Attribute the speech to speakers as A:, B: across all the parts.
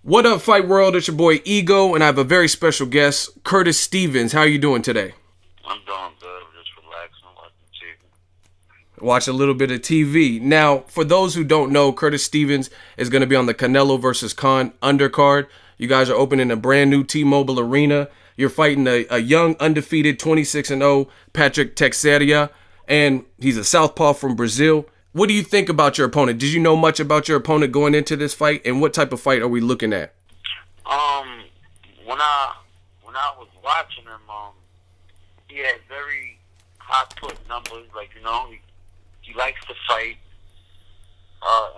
A: What up, Fight World? It's your boy Ego, and I have a very special guest, Curtis Stevens. How are you doing today?
B: I'm doing good. Just relaxing, watching TV.
A: Watch a little bit of TV. Now, for those who don't know, Curtis Stevens is going to be on the Canelo versus Khan undercard. You guys are opening a brand new T-Mobile Arena. You're fighting a young, undefeated 26-0 Patrick Teixeira, and he's a southpaw from Brazil. What do you think about your opponent? Did you know much about your opponent going into this fight, and what type of fight are we looking at?
B: Um, when I was watching him, he had very high put numbers. Like he likes to fight.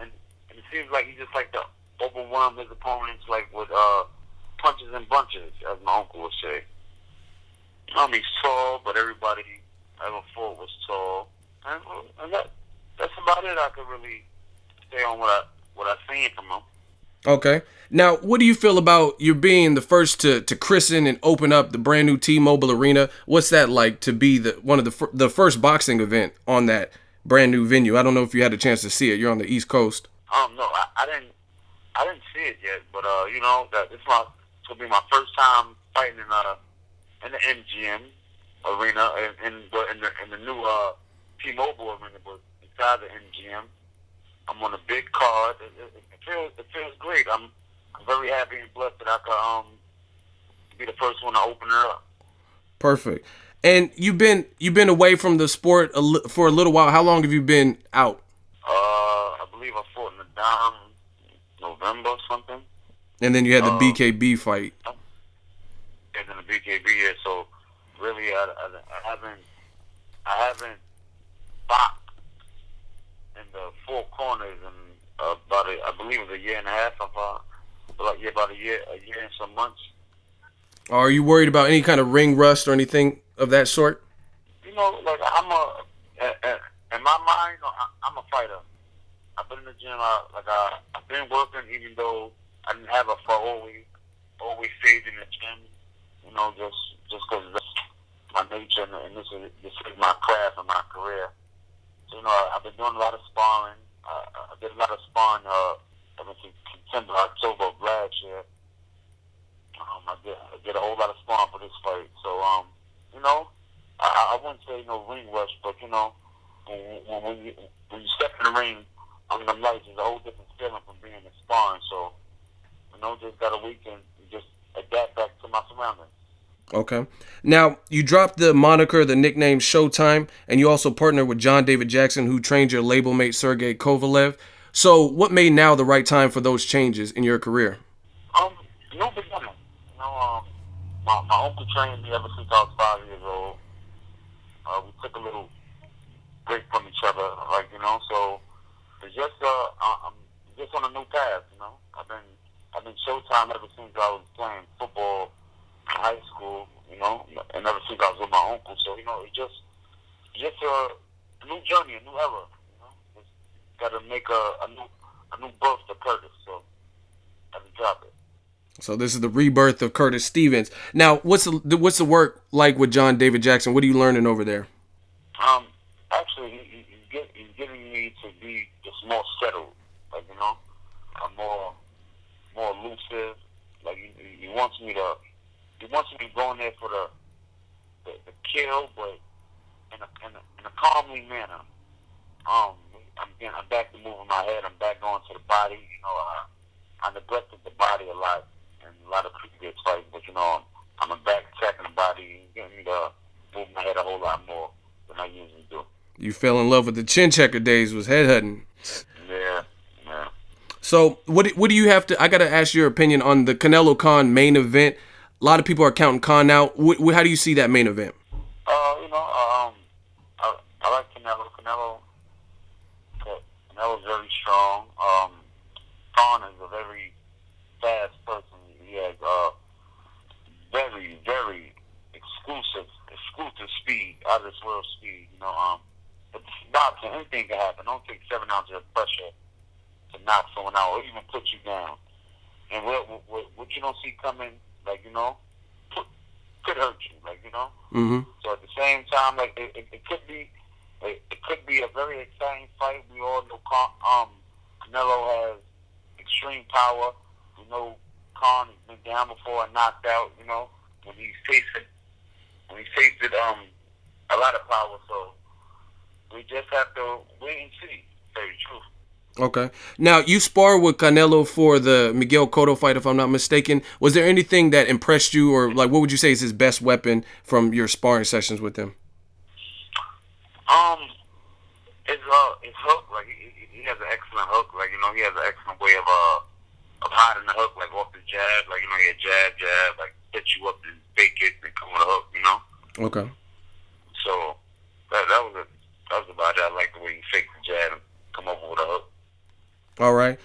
B: And it seems like he just like to overwhelm his opponents, like with punches and bunches, as my uncle would say. He's tall, but everybody I ever fought was tall, and that's about it. I could really say on what I seen from him.
A: Okay. Now, what do you feel about you being the first to christen and open up the brand new T-Mobile Arena? What's that like to be one of the first boxing event on that brand new venue? I don't know if you had a chance to see it. You're on the East Coast.
B: No, I didn't see it yet, but that it's gonna be my first time fighting in the MGM arena in the new T-Mobile arena, but inside the MGM. I'm on a big card. It feels great. I'm very happy and blessed that I could be the first one to open it up.
A: Perfect. And you've been away from the sport for a little while. How long have you been out?
B: I believe I fought in the Dom November or something.
A: And then you had the BKB fight.
B: And then the BKB, yeah. So really, I haven't boxed in the four corners in I believe it was a year and a half. About a year and some months.
A: Are you worried about any kind of ring rust or anything of that sort?
B: Like in my mind, I'm a fighter. I've been in the gym. I've been working, even though I didn't have a fight. Always stayed in the gym. Just because that's my nature, and this is my craft and my career. So, I've been doing a lot of sparring. I did a lot of sparring ever since September, October of last year. I did a whole lot of sparring for this fight. So, I wouldn't say ring rush, but when you step in the ring on them lights, it's a whole different feeling from being in sparring. So, just got a weekend, just adapt back to my surroundings.
A: Okay. Now, you dropped the moniker, the nickname Showtime, and you also partnered with John David Jackson, who trained your label mate Sergey Kovalev. So what made now the right time for those changes in your career?
B: No beginning. My uncle trained me ever since I was 5 years old. We took a little break from each other, so it's just I'm just on a new path, I've been Showtime ever since I was playing football in high school, and ever since I was with my uncle. So, it's just a new journey, a new era, Just got to make a new birth to Curtis, so I had to drop it.
A: So this is the rebirth of Curtis Stevens. Now, what's the work like with John David Jackson? What are you learning over there?
B: Actually, he's getting me to be just more settled, more elusive. Like he wants me to go in there for the kill, but in a calmly manner. I'm back to moving my head. I'm back going to the body. I neglected the body a lot in a lot of previous fights, but I'm back attacking the body and getting me to move my head a whole lot more than I usually do.
A: You fell in love with the chin checker days, was headhunting.
B: Yeah.
A: So what do you have to? I gotta ask your opinion on the Canelo-Khan main event. A lot of people are counting Khan out. How do you see that main event?
B: I like Canelo. Canelo's very strong. Khan is a very fast person. He has very, very exclusive speed, out of this world speed. But boxing, anything can happen. Don't take 7 ounces of pressure to knock someone out or even put you down. And what you don't see coming, could hurt you,
A: Mm-hmm.
B: So at the same time, it could be a very exciting fight. We all know Canelo has extreme power. We know Khan. He's been down before and knocked out. You know, when he faced a lot of power. So we just have to wait and see. To tell you the truth.
A: Okay. Now, you sparred with Canelo for the Miguel Cotto fight, if I'm not mistaken. Was there anything that impressed you, or like, what would you say is his best weapon from your sparring sessions with him?
B: His hook. Like he has an excellent hook. Like, you know, he has an excellent way of hiding the hook, like off the jab. Like, you know, he jab, like hit you up and fake it and come with a hook. You know.
A: Okay.
B: So that was about it. I like the way he faked the jab and come over with a hook.
A: All right.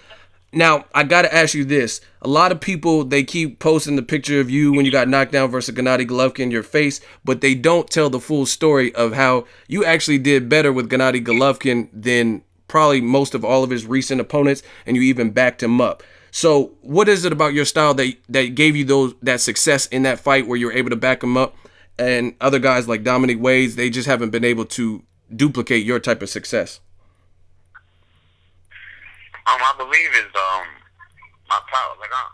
A: Now, I got to ask you this. A lot of people, they keep posting the picture of you when you got knocked down versus Gennady Golovkin in your face, but they don't tell the full story of how you actually did better with Gennady Golovkin than probably most of all of his recent opponents, and you even backed him up. So what is it about your style that gave you that success in that fight where you were able to back him up, and other guys like Dominic Wade, they just haven't been able to duplicate your type of success?
B: I believe is my power. Like I'm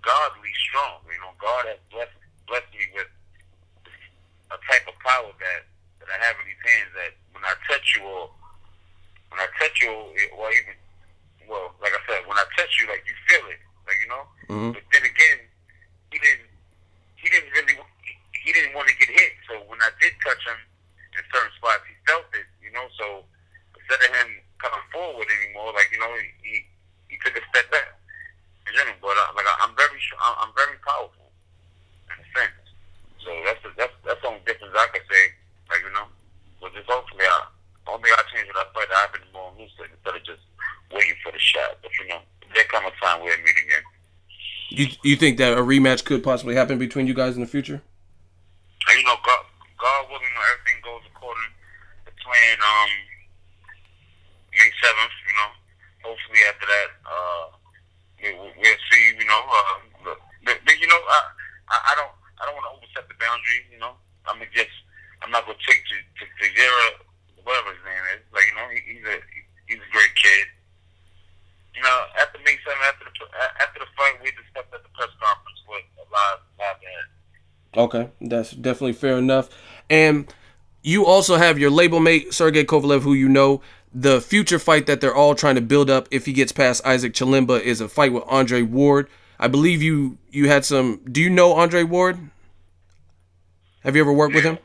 B: godly strong. You know, God has blessed me with a type of power that I have in these hands. That when I touch you, like I said, like you feel it. Like, you know.
A: Mm-hmm.
B: But then again, he didn't want to get hit. So when I did touch him in certain spots, he felt it. You know, so instead of him coming forward anymore, like, you know, he took a step back. But like I'm very powerful in a sense. So that's the only difference I could say. Like, you know, but just hopefully, the only thing I changed with that fight, I've been more lucid instead of just waiting for the shot. But, you know, there come a time we'll meet again.
A: You think that a rematch could possibly happen between you guys in the future?
B: And, you know, God willing, everything goes according to plan. May 7th, you know. Hopefully after that, we'll see. You know, but you know, I don't want to overstep the boundary. You know, I'm not gonna take to zero, whatever his name is. Like, you know, he's a great kid. You know, after May 7th, after the fight, we discussed at the press conference with a live ad.
A: Okay, that's definitely fair enough. And you also have your label mate, Sergey Kovalev, who you know. The future fight that they're all trying to build up, if he gets past Isaac Chilemba, is a fight with Andre Ward. I believe you had some. Do you know Andre Ward? Have you ever worked with him?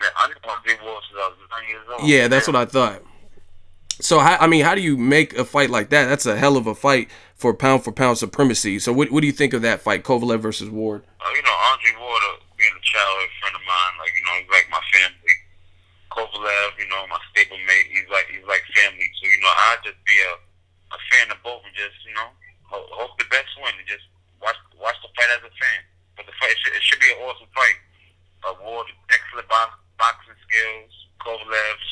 B: Yeah, I knew Andre Ward since I was 9 years old.
A: Yeah, that's what I thought. So, how do you make a fight like that? That's a hell of a fight for pound supremacy. So what do you think of that fight, Kovalev versus Ward?
B: You know, Andre Ward being a childhood friend of mine, like, you know, he's like my family. Kovalev, you know, my stablemate, he's like family. So, you know, I just be a fan of both and just, you know, hope the best win and just watch the fight as a fan. But the fight, it should be an awesome fight. Ward, excellent boxing skills. Kovalev,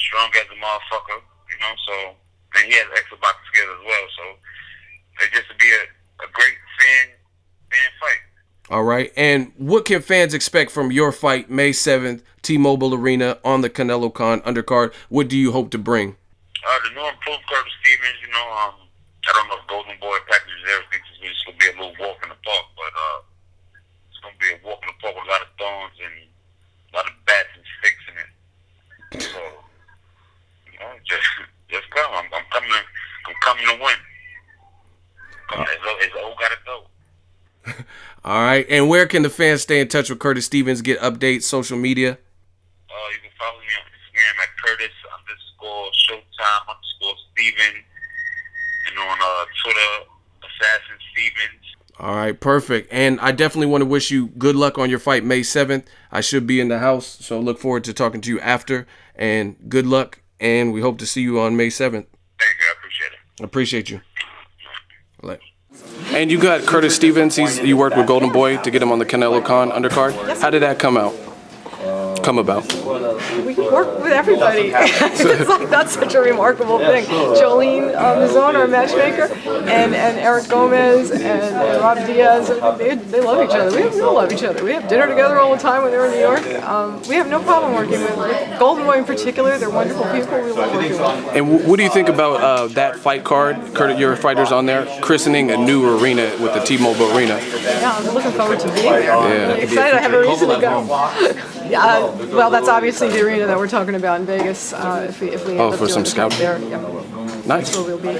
B: strong as a motherfucker, you know, so, and he has excellent boxing skills as well. So, it just would be a great fan fight.
A: All right. And what can fans expect from your fight, May 7th, T-Mobile Arena, on the Canelo-Khan undercard? What do you hope to bring?
B: The new improved Curtis Stevens, you know, I don't know if Golden Boy packages everything. It's just going to be a little walk in the park, but it's going to be a walk in the park with a lot of thorns and a lot of bats and sticks in it. So, you know, just come. I'm coming to win. It's all got to go.
A: All right. And where can the fans stay in touch with Curtis Stevens, get updates, social media?
B: You can follow me on Instagram at Curtis_Showtime_Steven, and on Twitter, Assassin Stevens.
A: All right, perfect. And I definitely want to wish you good luck on your fight May 7th. I should be in the house, so look forward to talking to you after. And good luck, and we hope to see you on May 7th.
B: Thank you. I appreciate it.
A: I appreciate you. And you got Curtis Stevens. You worked with Golden Boy to get him on the Canelo-Khan undercard. How did that come out? come about?
C: We work with everybody. It's like that's such a remarkable thing. Jolene Mazon, our matchmaker, and Eric Gomez and Rob Diaz, they love each other. We all love each other. We have dinner together all the time when they're in New York. We have no problem working with Golden Boy in particular. They're wonderful people. We love working with them.
A: And what do you think about that fight card? Your fighters on there christening a new arena with the T-Mobile Arena.
C: Yeah, I'm looking forward to being there. I'm really excited. I have a reason to go. Well, that's obviously the arena that we're talking about in Vegas. If we end up
A: for some
C: doing
A: scouting.
C: there, yeah.
A: Nice.
C: That's where we'll be.